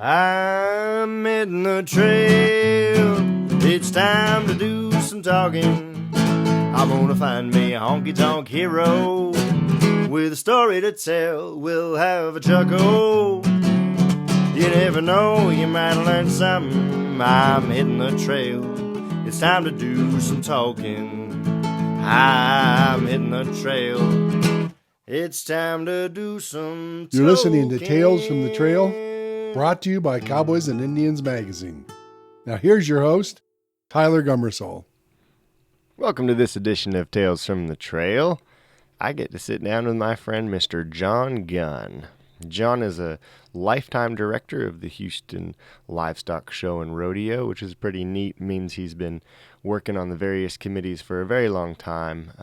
I'm hitting the trail. It's time to do some talking. I'm gonna find me a honky-tonk hero with a story to tell. We'll have a chuckle. You never know, you might learn something. I'm hitting the trail. It's time to do some talking. I'm hitting the trail. It's time to do some talking. You're listening to Tales from the Trail, brought to you by Cowboys and Indians Magazine. Now here's your host, Tyler Gummersall. Welcome to this edition of Tales from the Trail. I get to sit down with my friend, Mr. Jon Gunn. Jon is a lifetime director of the Houston Livestock Show and Rodeo, which is pretty neat. It means he's been working on the various committees for a very long time.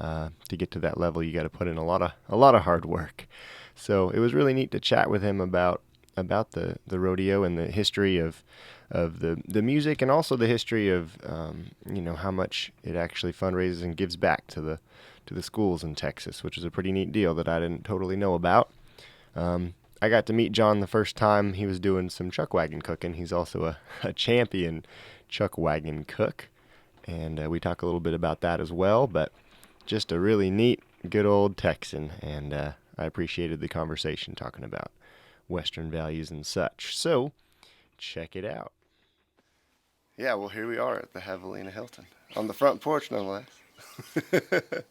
To get to that level, you got to put in a lot of hard work. So it was really neat to chat with him about the rodeo and the history of the music, and also the history of how much it actually fundraises and gives back to the schools in Texas, which is a pretty neat deal that I didn't totally know about. I got to meet Jon the first time he was doing some chuck wagon cooking. He's also a champion chuck wagon cook, and we talk a little bit about that as well, but just a really neat, good old Texan, and I appreciated the conversation talking about Western values and such. So, check it out. Yeah, well, here we are at the Javelina Hilton, on the front porch, no less. This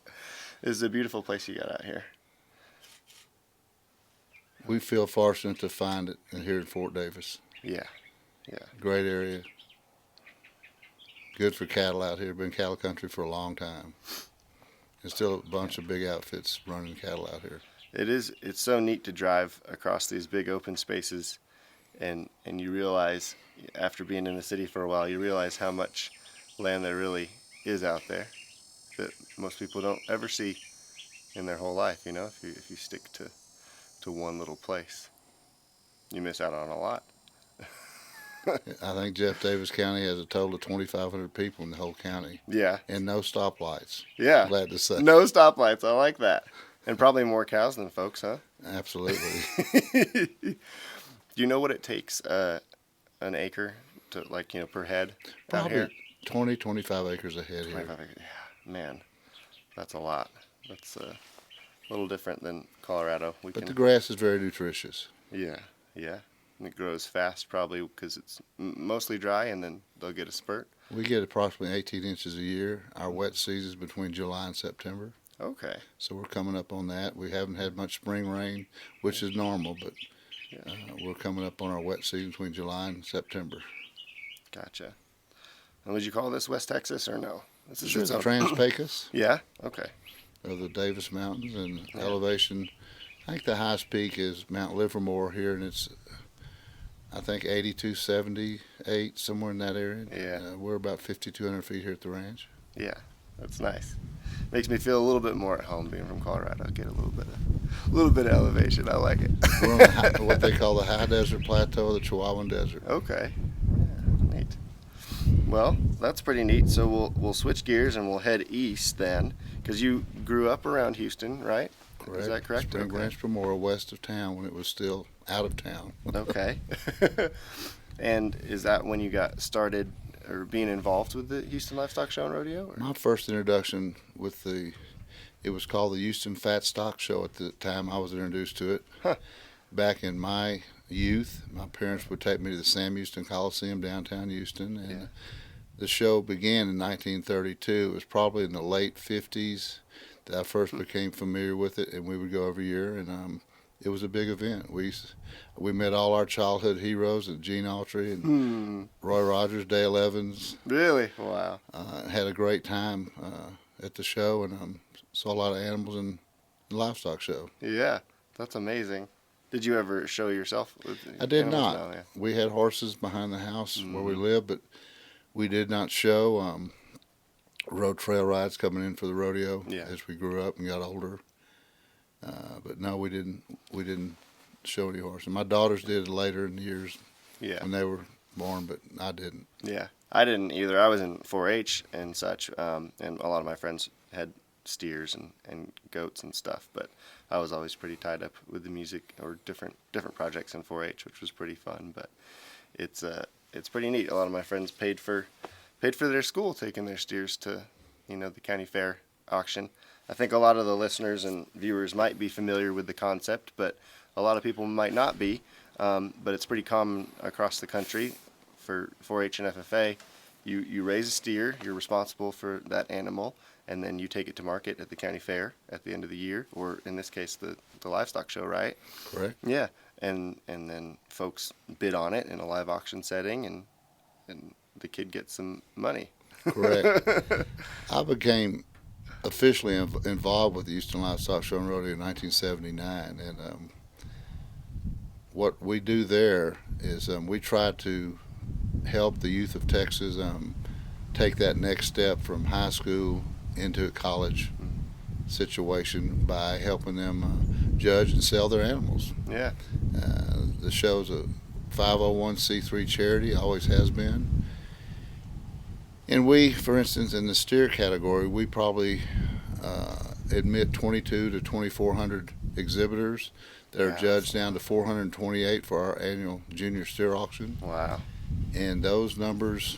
is a beautiful place you got out here. We feel fortunate to find it here in Fort Davis. Yeah. Great area. Good for cattle out here. Been cattle country for a long time. There's still a bunch of big outfits running cattle out here. It's so neat to drive across these big open spaces, and you realize, after being in the city for a while, you realize how much land there really is out there that most people don't ever see in their whole life. If you stick to one little place, you miss out on a lot. I think Jeff Davis County has a total of 2,500 people in the whole county. Yeah. And no stoplights. Yeah. I'm glad to say. No stoplights. I like that. And probably more cows than folks, huh? Absolutely. Do you know what it takes an acre to, per head out here? 20, 25 acres a head here. Acres. Yeah. Man, that's a lot. That's a little different than Colorado. But the grass is very nutritious. Yeah. And it grows fast, probably because it's mostly dry, and then they'll get a spurt. We get approximately 18 inches a year. Our wet season is between July and September. Okay. So we're coming up on that. We haven't had much spring rain, which is normal, but we're coming up on our wet season between July and September. Gotcha. And would you call this West Texas or no? This is the Trans-Pecos. Yeah? Okay. Of the Davis Mountains, and elevation, I think the highest peak is Mount Livermore here, and it's, I think, 8278, somewhere in that area. Yeah. We're about 5,200 feet here at the ranch. Yeah, that's nice. Makes me feel a little bit more at home being from Colorado. Get a little bit of elevation. I like it. We're on what they call the high desert plateau of the Chihuahuan Desert. Okay. Yeah, neat. Well, that's pretty neat. So we'll switch gears and we'll head east then, because you grew up around Houston, right? Correct. Is that correct? Spring Branch Memorial, west of town, when it was still out of town. Okay. And is that when you got started or being involved with the Houston Livestock Show and Rodeo? Or? My first introduction with it was called the Houston Fat Stock Show at the time I was introduced to it. Huh. Back in my youth, my parents would take me to the Sam Houston Coliseum downtown Houston, and the show began in 1932. It was probably in the late 50s that I first became familiar with it, and we would go every year, and it was a big event. We met all our childhood heroes, Gene Autry and Roy Rogers, Dale Evans. Really? Wow. Had a great time at the show, and saw a lot of animals in the livestock show. Yeah, that's amazing. Did you ever show yourself? I did not. No, yeah. We had horses behind the house where we lived, but we did not show. Road trail rides coming in for the rodeo as we grew up and got older. But no, we didn't show any horses. My daughters did later in the years when they were born, but I didn't. Yeah, I didn't either. I was in 4-H and such, and a lot of my friends had steers and goats and stuff. But I was always pretty tied up with the music or different projects in 4-H, which was pretty fun. But it's pretty neat. A lot of my friends paid for their school taking their steers to, the county fair auction. I think a lot of the listeners and viewers might be familiar with the concept, but a lot of people might not be. But it's pretty common across the country for 4-H and FFA. You raise a steer, you're responsible for that animal, and then you take it to market at the county fair at the end of the year, or in this case, the livestock show, right? Correct. Yeah, and then folks bid on it in a live auction setting, and the kid gets some money. Correct. I became officially involved with the Houston Livestock Show and Rodeo in 1979, and what we do there is we try to help the youth of Texas take that next step from high school into a college situation by helping them judge and sell their animals. Yeah. The show's a 501c3 charity, always has been. And we, for instance, in the steer category, we probably admit 22 to 2,400 exhibitors that are judged down to 428 for our annual junior steer auction. Wow. And those numbers,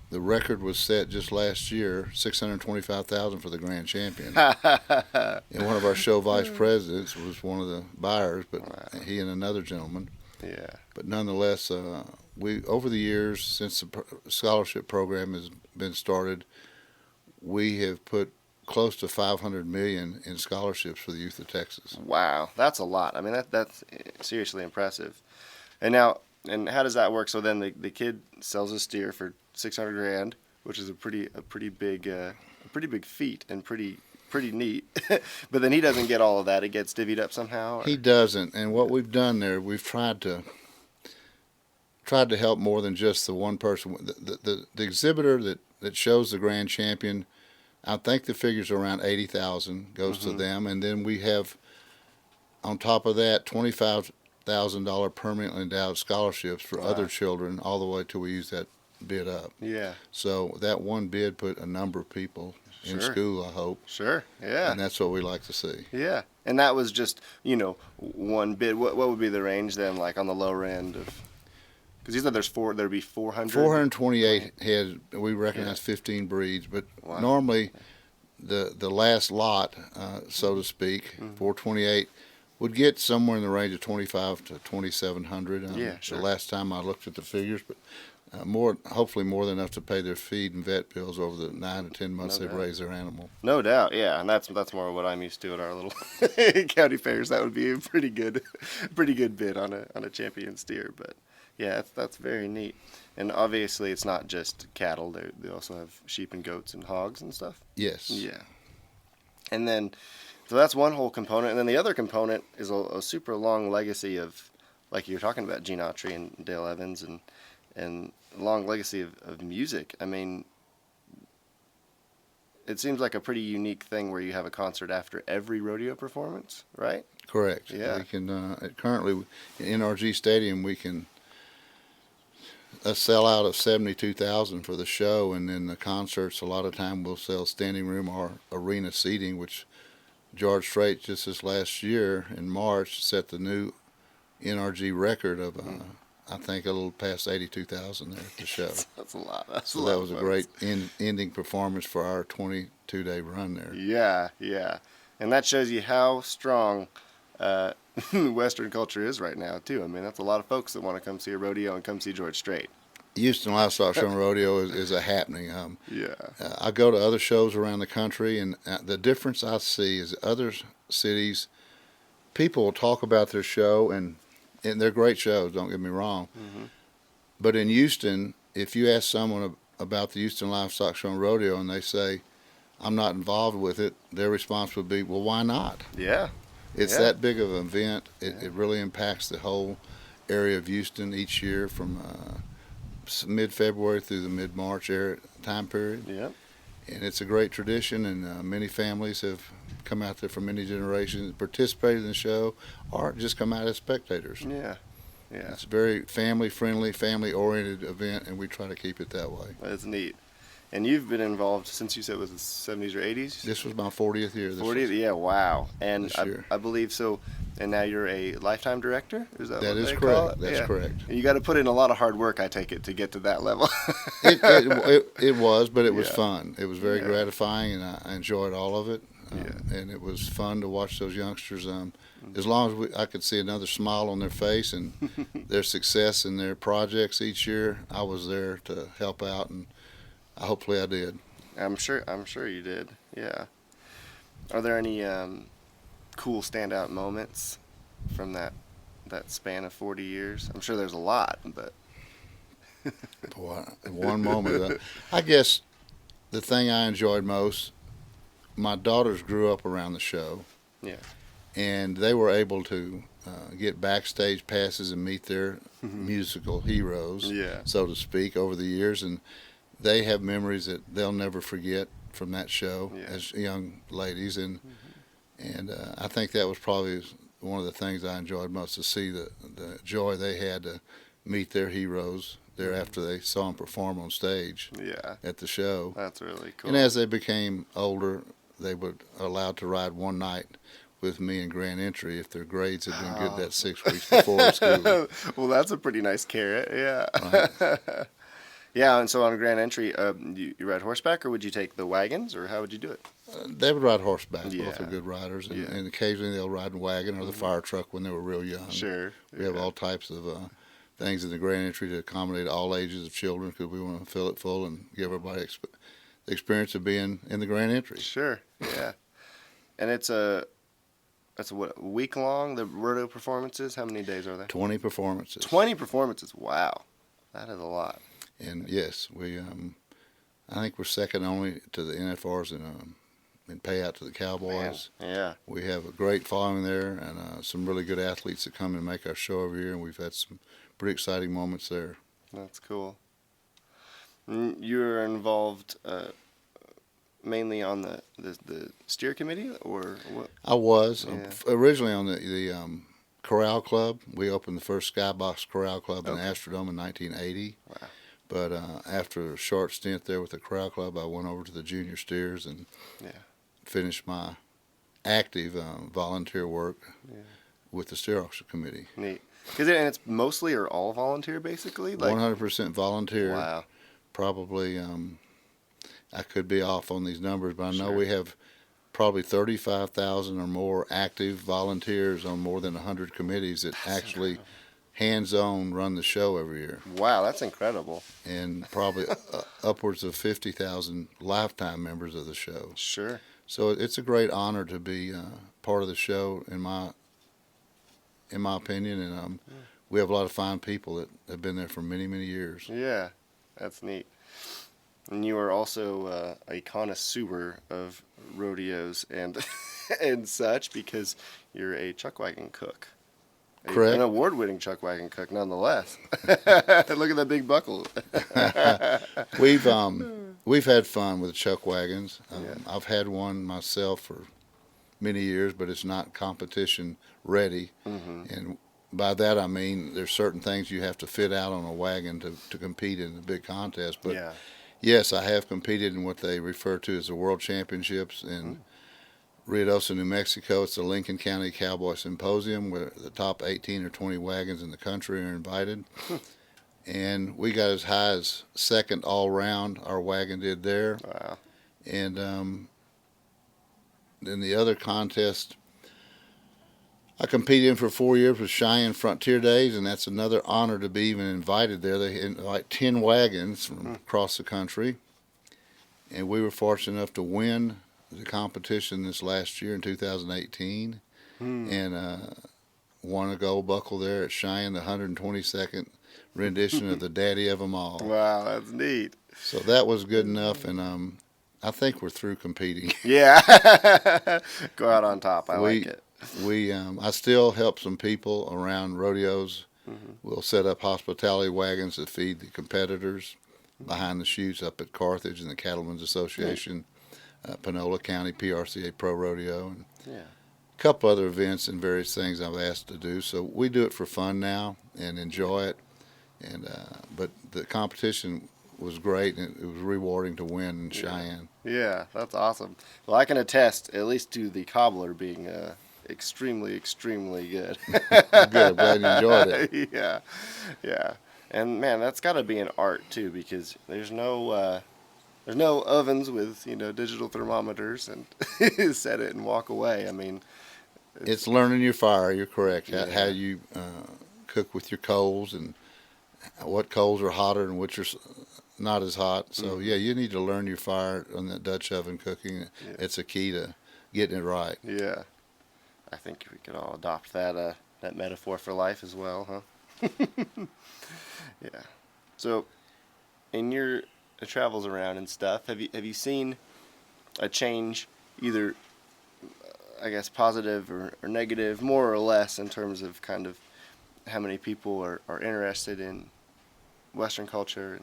the record was set just last year, $625,000 for the grand champion. And one of our show vice presidents was one of the buyers, but he and another gentleman. Yeah. But nonetheless, we over the years since the scholarship program has been started, we have put close to $500 million in scholarships for the youth of Texas. Wow, that's a lot. I mean, that's seriously impressive. And how does that work? So then the kid sells a steer for $600,000, which is a pretty big feat and pretty neat. But then he doesn't get all of that. It gets divvied up somehow. Or? He doesn't. And what we've done there, we've tried to help more than just the one person. The exhibitor that shows the grand champion, I think the figure's around $80,000 goes to them, and then we have on top of that $25,000 permanently endowed scholarships for other children all the way till we use that bid up. Yeah. So that one bid put a number of people in school, I hope. Sure. Yeah. And that's what we like to see. Yeah. And that was just one bid. What would be the range then, like on the lower end of? Because you said there'd be 400. 428 head. We recognize 15 breeds, but normally the last lot, so to speak, 428 would get somewhere in the range of 2,500 to 2,700. Sure. The last time I looked at the figures, but hopefully more than enough to pay their feed and vet bills over the 9 to 10 months they've raised their animal. No doubt, yeah, and that's more what I'm used to at our little county fairs. That would be a pretty good bid on a champion steer, but. Yeah, that's very neat. And obviously it's not just cattle. They also have sheep and goats and hogs and stuff. Yes. Yeah. And then, so that's one whole component. And then the other component is a super long legacy of, like you were talking about, Gene Autry and Dale Evans, and long legacy of music. I mean, it seems like a pretty unique thing where you have a concert after every rodeo performance, right? Correct. Yeah. We can, currently in NRG Stadium, we can a sellout of 72,000 for the show, and then the concerts a lot of time we'll sell standing room or arena seating, which George Strait just this last year in March set the new NRG record of I think a little past 82,000 there at the show. That's a lot. So that was a great ending performance for our 22-day run there. Yeah, and that shows you how strong Western culture is right now too. I mean, that's a lot of folks that want to come see a rodeo and come see George Strait. Houston Livestock Show and Rodeo is a happening. I go to other shows around the country, and the difference I see is other cities, people will talk about their show, and they're great shows, don't get me wrong. But in Houston, if you ask someone about the Houston Livestock Show and Rodeo and they say, I'm not involved with it, their response would be, well, why not? Yeah. It's that big of an event. It really impacts the whole area of Houston each year from mid-February through the mid-March time period. Yep. And it's a great tradition, and many families have come out there for many generations, participated in the show, or just come out as spectators. Yeah. It's a very family-friendly, family-oriented event, and we try to keep it that way. That's neat. And you've been involved since you said it was the 70s or 80s? This was my 40th year. 40th? Yeah, wow. And This year. I believe so. And now you're a lifetime director? Is that That what is they correct. call it? That's correct. And you got to put in a lot of hard work, I take it, to get to that level. It was, but it was Yeah. fun. It was very Yeah. gratifying, and I enjoyed all of it. And it was fun to watch those youngsters. As long as I could see another smile on their face and their success in their projects each year, I was there to help out, and hopefully I did. I'm sure you did. Yeah. Are there any cool standout moments from that span of 40 years? I'm sure there's a lot, but Boy, one moment. I guess the thing I enjoyed most, my daughters grew up around the show. Yeah. And they were able to get backstage passes and meet their musical heroes, Yeah. so to speak, over the years. And they have memories that they'll never forget from that show as young ladies. And I think that was probably one of the things I enjoyed most, to see the joy they had to meet their heroes there after they saw them perform on stage at the show. That's really cool. And as they became older, they were allowed to ride one night with me in Grand Entry if their grades had been good that 6 weeks before school. Well, that's a pretty nice carrot. Yeah. Right. Yeah, and so on Grand Entry, you ride horseback, or would you take the wagons, or how would you do it? They would ride horseback. Both Yeah. are good riders, and, Yeah. and occasionally they'll ride in a wagon or the fire truck when they were real young. Sure. We have all types of things in the Grand Entry to accommodate all ages of children, because we want to fill it full and give everybody the experience of being in the Grand Entry. Sure. Yeah. And it's a week long, the rodeo performances? How many days are there? 20 performances. 20 performances. Wow. That is a lot. And yes, we I think we're second only to the NFRs in payout to the Cowboys. Man. Yeah. We have a great following there, and some really good athletes that come and make our show every year, and we've had some pretty exciting moments there. That's cool. You're involved mainly on the steer committee, or what? I was Yeah. Originally on the Corral Club. We opened the first Skybox Corral Club in Astrodome in 1980. Wow. But after a short stint there with the Corral Club, I went over to the Junior Steers and finished my active volunteer work with the Steer Auction Committee. Neat. And it's mostly or all volunteer, basically? 100% volunteer. Wow. Probably, I could be off on these numbers, but I know Sure. we have probably 35,000 or more active volunteers on more than 100 committees that actually hands-on run the show every year. Wow, that's incredible. And probably upwards of 50,000 lifetime members of the show. Sure. So it's a great honor to be part of the show, in my opinion, and we have a lot of fine people that have been there for many, many years. Yeah, that's neat. And you are also a connoisseur of rodeos and and such, because you're a chuck wagon cook. Correct. An award-winning chuck wagon cook, nonetheless. Look at that big buckle. We've had fun with the chuck wagons. Yeah. I've had one myself for many years, but it's not competition ready. And by that I mean there's certain things you have to fit out on a wagon to compete in the big contest. But yes, I have competed in what they refer to as the World Championships in Ruidoso, New Mexico. It's the Lincoln County Cowboy Symposium, where the top 18 or 20 wagons in the country are invited. And we got as high as second all round, our wagon did there. Wow. And then the other contest I competed in for 4 years with Cheyenne Frontier Days, and that's another honor to be even invited there. They invite 10 wagons from across the country, and we were fortunate enough to win the competition this last year in 2018, and won a gold buckle there at Cheyenne, the 122nd rendition of the Daddy of 'Em All. Wow, that's neat. So that was good enough, and I think we're through competing. Yeah. Go out on top. I like it. I still help some people around rodeos. We'll set up hospitality wagons to feed the competitors behind the chutes up at Carthage and the Cattlemen's Association, Panola County PRCA Pro Rodeo, and a couple other events and various things I've asked to do. So we do it for fun now and enjoy it. And but the competition was great, and it was rewarding to win in Cheyenne. Yeah, that's awesome. Well, I can attest at least to the cobbler being extremely, extremely good. Good. I'm glad you enjoyed it. Yeah, yeah. And man, that's got to be an art too, because there's no ovens with digital thermometers and set it and walk away. I mean, It's learning your fire. You're correct. How Yeah. you cook with your coals, and what coals are hotter and which are not as hot. So yeah, you need to learn your fire on that Dutch oven cooking. Yeah. It's a key to getting it right. Yeah, I think we could all adopt that metaphor for life as well, huh? Yeah. So, in your travels around and stuff, have you seen a change, either I guess positive or negative, more or less, in terms of kind of how many people are interested in Western culture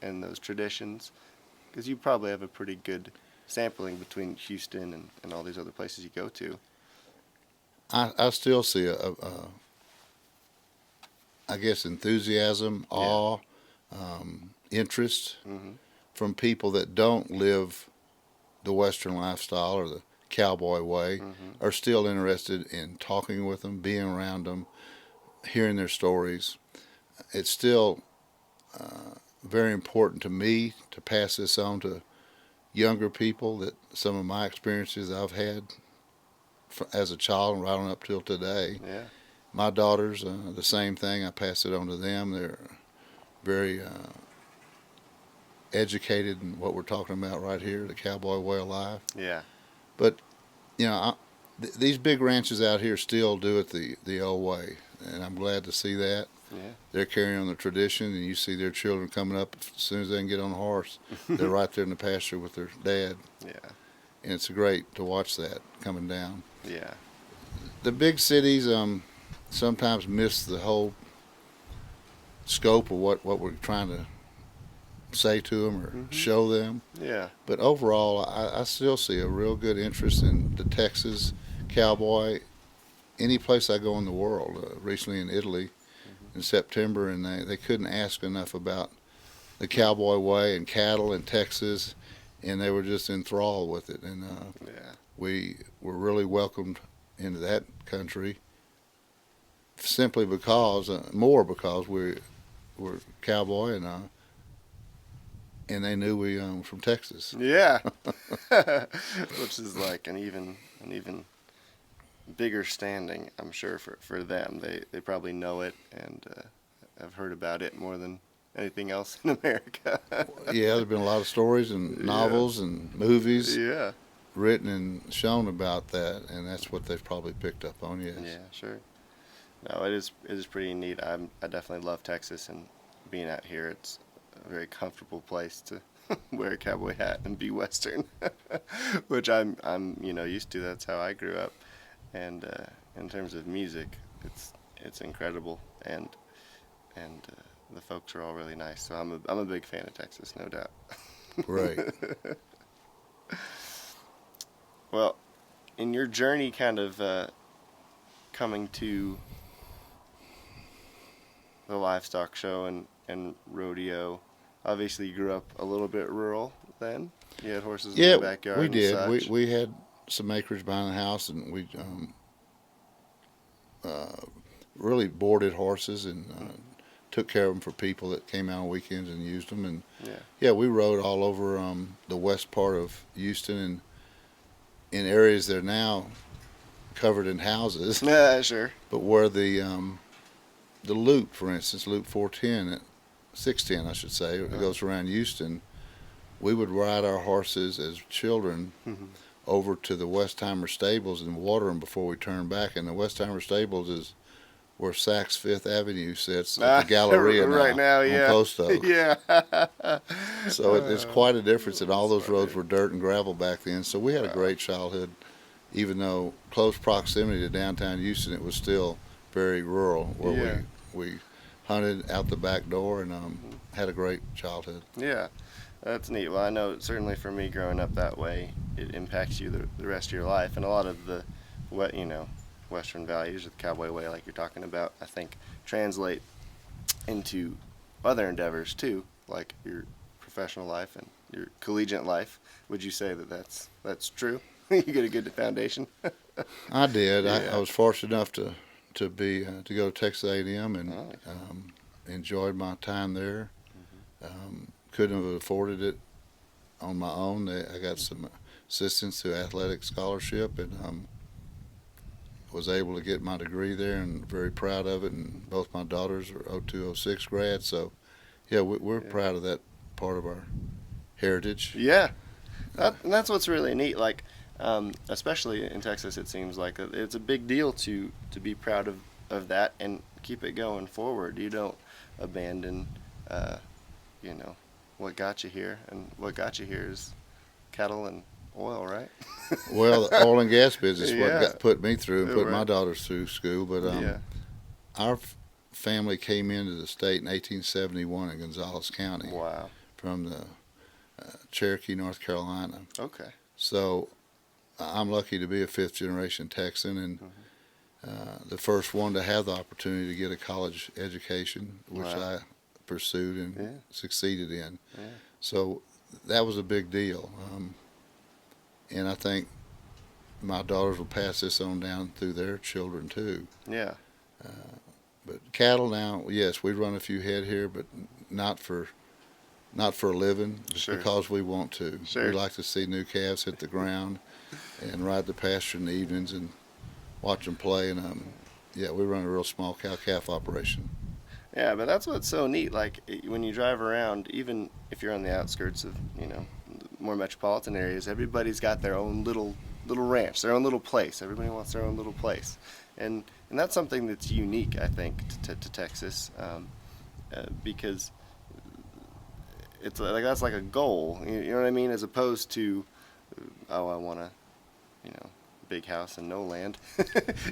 and those traditions? Because you probably have a pretty good sampling between Houston and all these other places you go to. I still see I guess enthusiasm, awe, interest Hmm. from people that don't live the Western lifestyle or the cowboy way, are still interested in talking with them, being around them, hearing their stories. It's still very important to me to pass this on to younger people, that some of my experiences I've had as a child and right on up till today. Yeah. My daughters, the same thing. I pass it on to them. They're very educated in what we're talking about right here, the cowboy way of life. Yeah. But these big ranches out here still do it the old way, and I'm glad to see that. Yeah. They're carrying on the tradition, and you see their children coming up as soon as they can get on a horse. They're right there in the pasture with their dad, Yeah. and it's great to watch that coming down. Yeah. The big cities sometimes miss the whole scope of what we're trying to say to them or show them. Yeah. But overall, I still see a real good interest in the Texas cowboy. Any place I go in the world, recently in Italy in September, and they couldn't ask enough about the cowboy way and cattle in Texas, and they were just enthralled with it. And Yeah. we were really welcomed into that country simply because, more because we're cowboy, and they knew we were from Texas. Yeah. Which is like an even bigger standing, I'm sure, for them. They probably know it and have heard about it more than anything else in America. Yeah, there's been a lot of stories and novels and movies Yeah. written and shown about that, and that's what they've probably picked up on. Yes. Yeah, sure. No, it is pretty neat. I definitely love Texas, and being out here, it's a very comfortable place to wear a cowboy hat and be Western, which I'm used to. That's how I grew up. And in terms of music, it's incredible, and the folks are all really nice. So I'm a big fan of Texas, no doubt. Right. Well, in your journey, kind of coming to the livestock show and rodeo, obviously you grew up a little bit rural then. You had horses in the backyard. We and did. such. We had some acreage behind the house, and we really boarded horses and took care of them for people that came out on weekends and used them. And we rode all over the west part of Houston and in areas that are now covered in houses. Yeah, sure. But where the loop, for instance, Loop 410, 610, I should say, it goes around Houston. We would ride our horses as children over to the Westheimer Stables and water them before we turned back. And the Westheimer Stables is where Saks Fifth Avenue sits at the Galleria right now, on Post Oak. Yeah. So it's quite a difference, and all those roads were dirt and gravel back then. So we had a great childhood. Even though close proximity to downtown Houston, it was still very rural, where we hunted out the back door and had a great childhood. Yeah, that's neat. Well, I know certainly for me growing up that way, it impacts you the rest of your life. And a lot of the, Western values of the cowboy way, like you're talking about, I think translate into other endeavors too, like your professional life and your collegiate life. Would you say that that's true? You get a good foundation. I did. Yeah. I was fortunate enough to go to Texas A&M and Oh. enjoyed my time there. Couldn't have afforded it on my own. I got some assistance through athletic scholarship, and was able to get my degree there, and very proud of it. And both my daughters are 0206 grads, so yeah, we're proud of that part of our heritage. Yeah, and that's what's really neat. Like, especially in Texas, it seems like it's a big deal to be proud of that and keep it going forward. You don't abandon, you know, what got you here, and what got you here is cattle and oil, right? Well, the oil and gas business Yeah. put me through and put my Right. daughters through school. But Yeah. our family came into the state in 1871 in Gonzales County Wow. from the Cherokee, North Carolina. Okay. So I'm lucky to be a fifth generation Texan, and the first one to have the opportunity to get a college education, which Wow. I pursued and Yeah. succeeded in. Yeah. So that was a big deal. And I think my daughters will pass this on down through their children too. Yeah. But cattle now, yes, we run a few head here, but not for a living, just Sure. because we want to. Sure. We like to see new calves hit the ground and ride the pasture in the evenings and watch them play. And yeah, we run a real small cow-calf operation. Yeah, but that's what's so neat. Like when you drive around, even if you're on the outskirts of more metropolitan areas, everybody's got their own little ranch, their own little place. Everybody wants their own little place, and that's something that's unique, I think, to Texas, because it's like that's like a goal. You know what I mean? As opposed to, oh, I want a, big house and no land.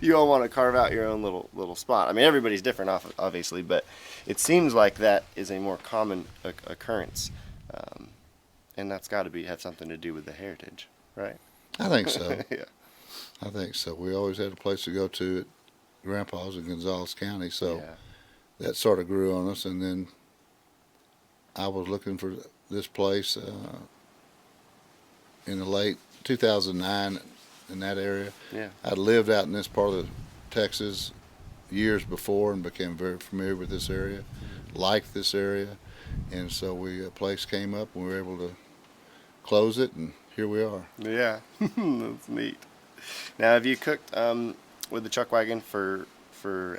You all want to carve out your own little spot. I mean, everybody's different, obviously, but it seems like that is a more common occurrence, and that's got to have something to do with the heritage, right? I think so. Yeah. I think so. We always had a place to go to at Grandpa's in Gonzales County, so Yeah. that sort of grew on us. And then I was looking for this place in the late 2009 in that area. Yeah. I'd lived out in this part of Texas years before and became very familiar with this area, liked this area, and so a place came up and we were able to close it, and here we are. Yeah. That's neat. Now, have you cooked with the chuck wagon for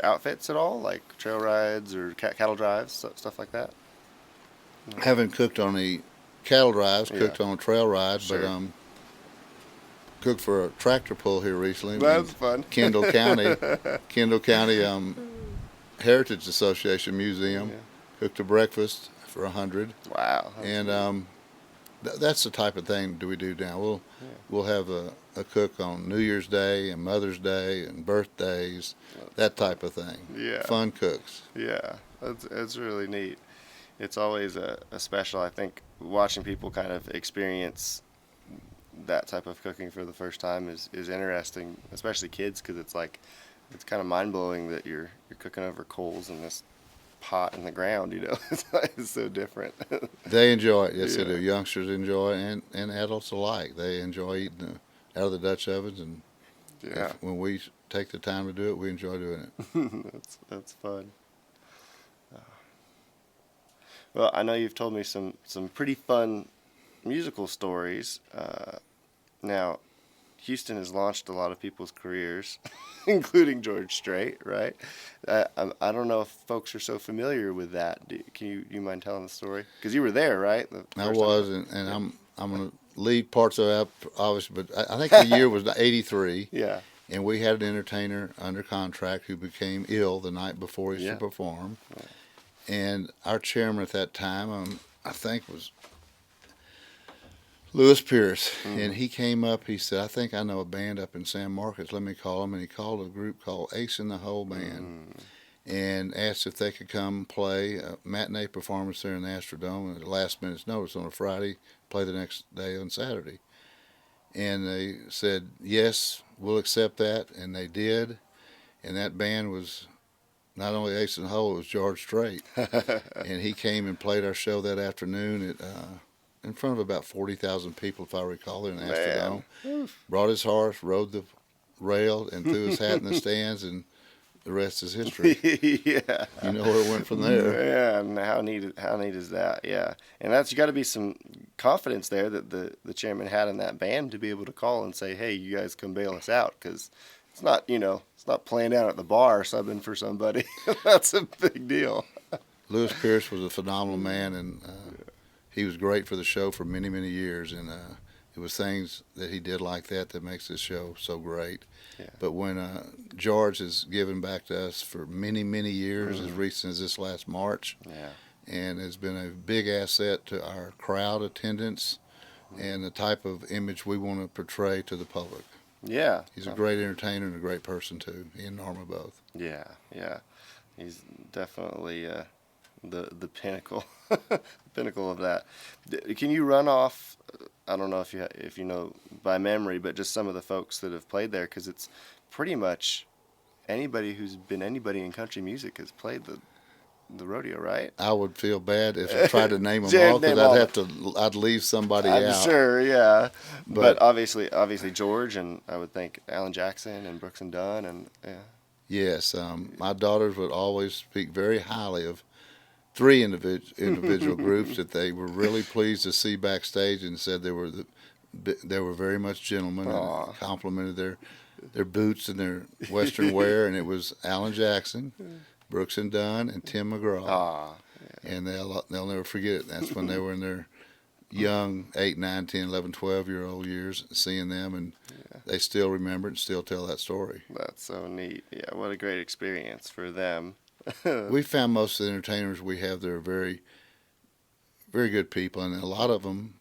outfits at all, like trail rides or cattle drives, stuff like that? Haven't cooked on the cattle drives, Yeah. cooked on a trail ride, Sure. but cooked for a tractor pull here recently. That's fun. Kendall County Heritage Association Museum. Yeah. Cooked a breakfast for 100, Wow. and that's the type of thing that we do now. We'll have a cook on New Year's Day and Mother's Day and birthdays, that type of thing. Yeah. Fun cooks. Yeah, that's really neat. It's always a special, I think, watching people kind of experience that type of cooking for the first time is interesting, especially kids, because it's kind of mind-blowing that you're cooking over coals in this pot in the ground, It's so different. They enjoy it. Yes, Yeah. they do. Youngsters enjoy it, and adults alike. They enjoy eating out of the Dutch ovens, and Yeah. when we take the time to do it, we enjoy doing it. That's fun. Well, I know you've told me some pretty fun musical stories. Now, Houston has launched a lot of people's careers, including George Strait, right? I don't know if folks are so familiar with that. Can you mind telling the story? Because you were there, right? I was, and I'm going to leave parts of that, obviously, but I think the year was '83. Yeah. And we had an entertainer under contract who became ill the night before he should perform. Right. And our chairman at that time, I think, was Lewis Pierce. And he came up, he said, I think I know a band up in San Marcos. Let me call them. And he called a group called Ace in the Hole Band and asked if they could come play a matinee performance there in the Astrodome at the last minute's notice on a Friday, play the next day on Saturday. And they said, yes, we'll accept that. And they did. And that band was not only Ace in the Hole, it was George Strait. And he came and played our show that afternoon in front of about 40,000 people, if I recall, in Astrodome. Brought his horse, rode the rail, and threw his hat in the stands, and the rest is history. Yeah. You know where it went from there. Yeah, and how neat is that? Yeah. And you got to be some confidence there that the chairman had in that band to be able to call and say, hey, you guys come bail us out, because it's not, it's not playing down at the bar subbing for somebody. That's a big deal. Lewis Pierce was a phenomenal man, and he was great for the show for many, many years, and it was things that he did like that makes this show so great. Yeah. But when George has given back to us for many, many years, as recent as this last March, and has been a big asset to our crowd attendance and the type of image we want to portray to the public. Yeah. He's a great entertainer and a great person, too. He and Norma both. Yeah, yeah. He's definitely the pinnacle, pinnacle of that. Can you run off? I don't know if you know by memory, but just some of the folks that have played there, because it's pretty much anybody who's been anybody in country music has played the rodeo, right? I would feel bad if I tried to name them all, because I'd leave somebody out. I'm sure, yeah. But obviously George, and I would think Alan Jackson and Brooks and Dunn, and yeah. Yes, my daughters would always speak very highly of three individual groups that they were really pleased to see backstage, and said they were very much gentlemen. Aww. And complimented their boots and their Western wear, and it was Alan Jackson, Brooks and Dunn, and Tim McGraw. Yeah. And they'll never forget it. That's when they were in their young 8, 9, 10, 11, 12-year-old years, seeing them, and they still remember it and still tell that story. That's so neat. Yeah, what a great experience for them. We found most of the entertainers we have there are very, very good people, and a lot of them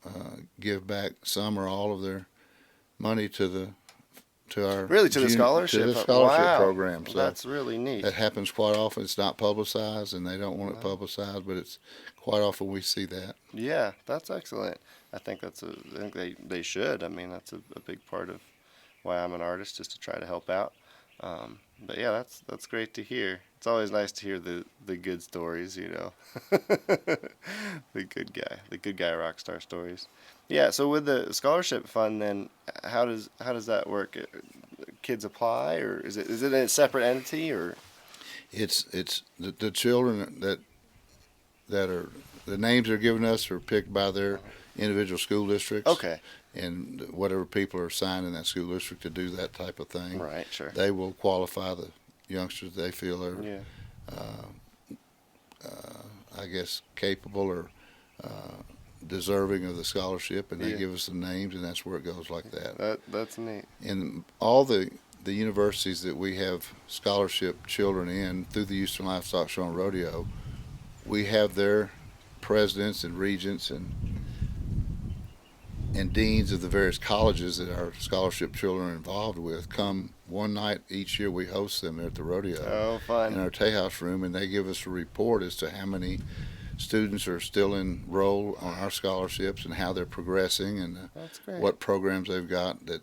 give back some or all of their money to the scholarship Wow. program. So that's really neat. that happens quite often. It's not publicized, and they don't want it publicized, but it's quite often we see that. Yeah, that's excellent. I think they should. I mean, that's a big part of why I'm an artist, just to try to help out. But yeah, that's great to hear. It's always nice to hear the good stories, the good guy rock star stories. Yeah. So with the scholarship fund, then how does that work? Kids apply, or is it a separate entity, or? It's the children that are the names they're giving us are picked by their individual school districts. Okay. And whatever people are assigned in that school district to do that type of thing, Right. Sure. they will qualify the youngsters they feel are, I guess, capable or deserving of the scholarship, and they give us the names, and that's where it goes like that. That's neat. And all the universities that we have scholarship children in through the Houston Livestock Show and Rodeo, we have their presidents and regents and deans of the various colleges that our scholarship children are involved with come one night each year. We host them there at the rodeo. Oh, fun. In our Tejas room, and they give us a report as to how many students are still enrolled on our scholarships and how they're progressing, and what programs they've got that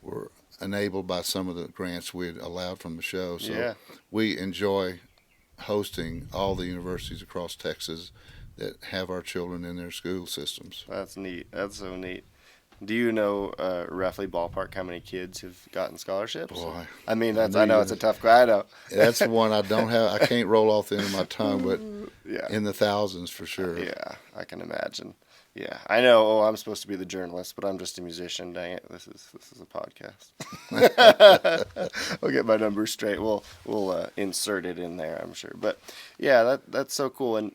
were enabled by some of the grants we had allowed from the show. So we enjoy hosting all the universities across Texas that have our children in their school systems. That's neat. That's so neat. Do you know roughly ballpark how many kids have gotten scholarships? Boy, I mean, I know it's a tough question. I know. That's the one I don't have. I can't roll off the end of my tongue, but in the thousands for sure. Yeah, I can imagine. Yeah, I know. Oh, I'm supposed to be the journalist, but I'm just a musician. Dang it, this is a podcast. I'll get my numbers straight. We'll insert it in there, I'm sure. But yeah, that's so cool. And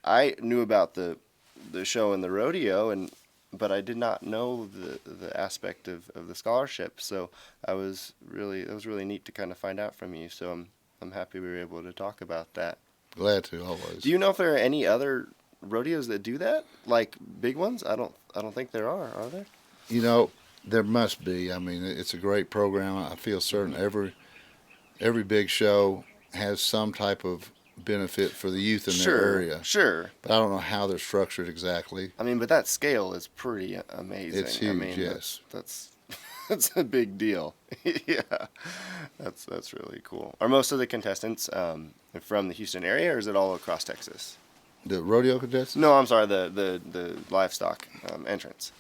I knew about the show and the rodeo, but I did not know the aspect of the scholarship. So it was really neat to kind of find out from you. So I'm happy we were able to talk about that. Glad to, always. Do you know if there are any other rodeos that do that, like big ones? I don't think there are there? There must be. I mean, it's a great program. I feel certain every big show has some type of benefit for the youth in their area. Sure. But I don't know how they're structured exactly. I mean, but that scale is pretty amazing. It's huge, I mean, yes. That's That's a big deal. Yeah, that's really cool. Are most of the contestants from the Houston area, or is it all across Texas? The rodeo contestants? No, I'm sorry, the livestock entrance.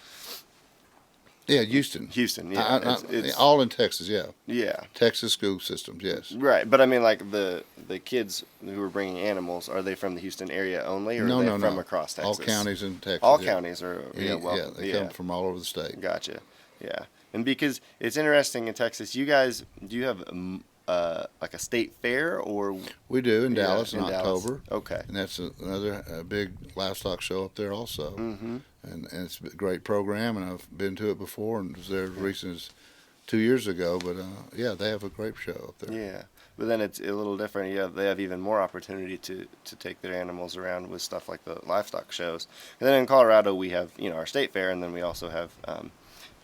Yeah, Houston. Houston, yeah. It's all in Texas, yeah. Yeah. Texas school systems, yes. Right, but I mean, like the kids who are bringing animals, are they from the Houston area only, or are they from across Texas? All counties in Texas. All counties are, they come from all over the state. Gotcha. Yeah, and because it's interesting in Texas, you guys, do you have like a state fair, or? We do in Dallas in October. Okay. And that's another big livestock show up there also. Mm-hmm. And it's a great program, and I've been to it before, and was there as recent as 2 years ago. But yeah, they have a great show up there. Yeah, but then it's a little different. They have even more opportunity to take their animals around with stuff like the livestock shows. And then in Colorado, we have our state fair, and then we also have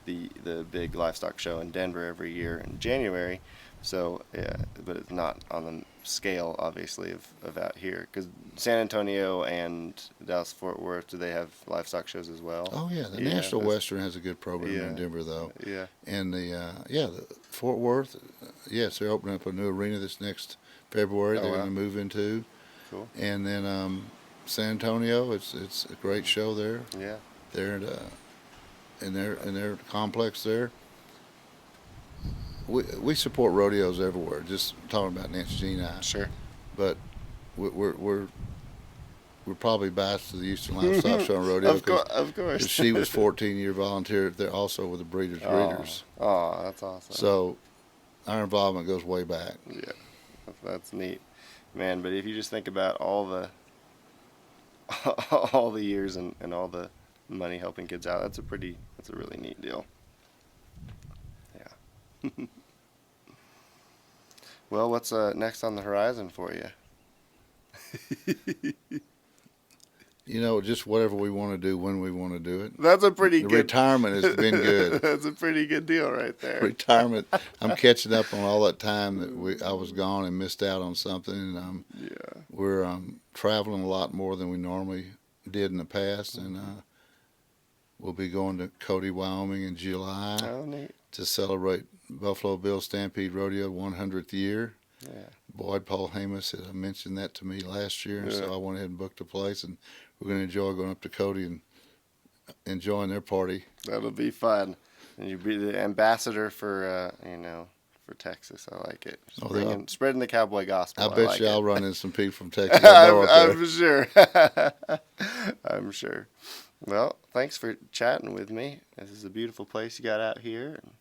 the big livestock show in Denver every year in January. So yeah, but it's not on the scale, obviously, of out here, because San Antonio and Dallas-Fort Worth, do they have livestock shows as well? Oh yeah, the National Western has a good program in Denver though. Yeah. And the Fort Worth, yes, they're opening up a new arena this next February. They're going to move into. Cool. And then San Antonio, it's a great show there. Yeah. They're in their complex there. We support rodeos everywhere. Just talking about Nancy Jean and I. Sure. But we're probably biased to the Houston Livestock Show and Rodeo. Of course. She was 14-year volunteer there also with the breeders. Oh, that's awesome. So our involvement goes way back. Yeah, that's neat, man. But if you just think about all the years and all the money helping kids out, that's a really neat deal. Yeah. Well, what's next on the horizon for you? Just whatever we want to do when we want to do it. That's a pretty good... Retirement has been good. That's a pretty good deal right there. Retirement. I'm catching up on all that time that I was gone and missed out on something. And we're traveling a lot more than we normally did in the past. And we'll be going to Cody, Wyoming in July to celebrate Buffalo Bill Stampede Rodeo 100th year. Yeah. Boyd Paul Hamus had mentioned that to me last year, so I went ahead and booked a place, and we're going to enjoy going up to Cody and enjoying their party. That'll be fun. And you'll be the ambassador for for Texas. I like it. Spreading the cowboy gospel. I bet I'll run into some people from Texas. I'm sure. I'm sure. Well, thanks for chatting with me. This is a beautiful place you got out here. And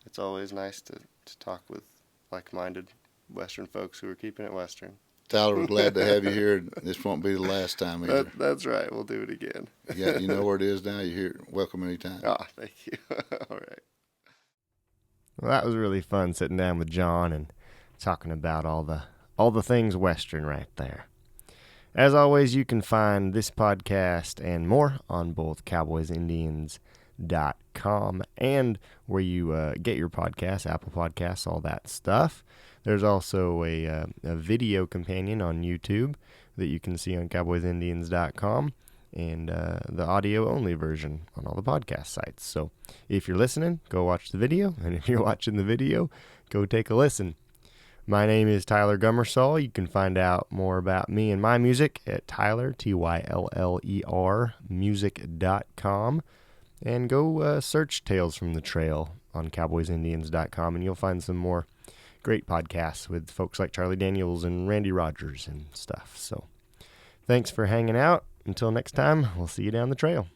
it's always nice to talk with like-minded Western folks who are keeping it Western. Tyler, we're glad to have you here. This won't be the last time either. That's right. We'll do it again. Yeah, you know where it is now. You're here. Welcome anytime. Oh, thank you. All right. Well, that was really fun sitting down with Jon and talking about all the things Western right there. As always, you can find this podcast and more on both cowboysindians.com and where you get your podcasts, Apple Podcasts, all that stuff. There's also a video companion on YouTube that you can see on cowboysindians.com and the audio-only version on all the podcast sites. So if you're listening, go watch the video, and if you're watching the video, go take a listen. My name is Tyler Gummersall. You can find out more about me and my music at Tyler, Tyller, music.com. And go search Tales from the Trail on cowboysindians.com, and you'll find some more great podcasts with folks like Charlie Daniels and Randy Rogers and stuff. So thanks for hanging out. Until next time, we'll see you down the trail.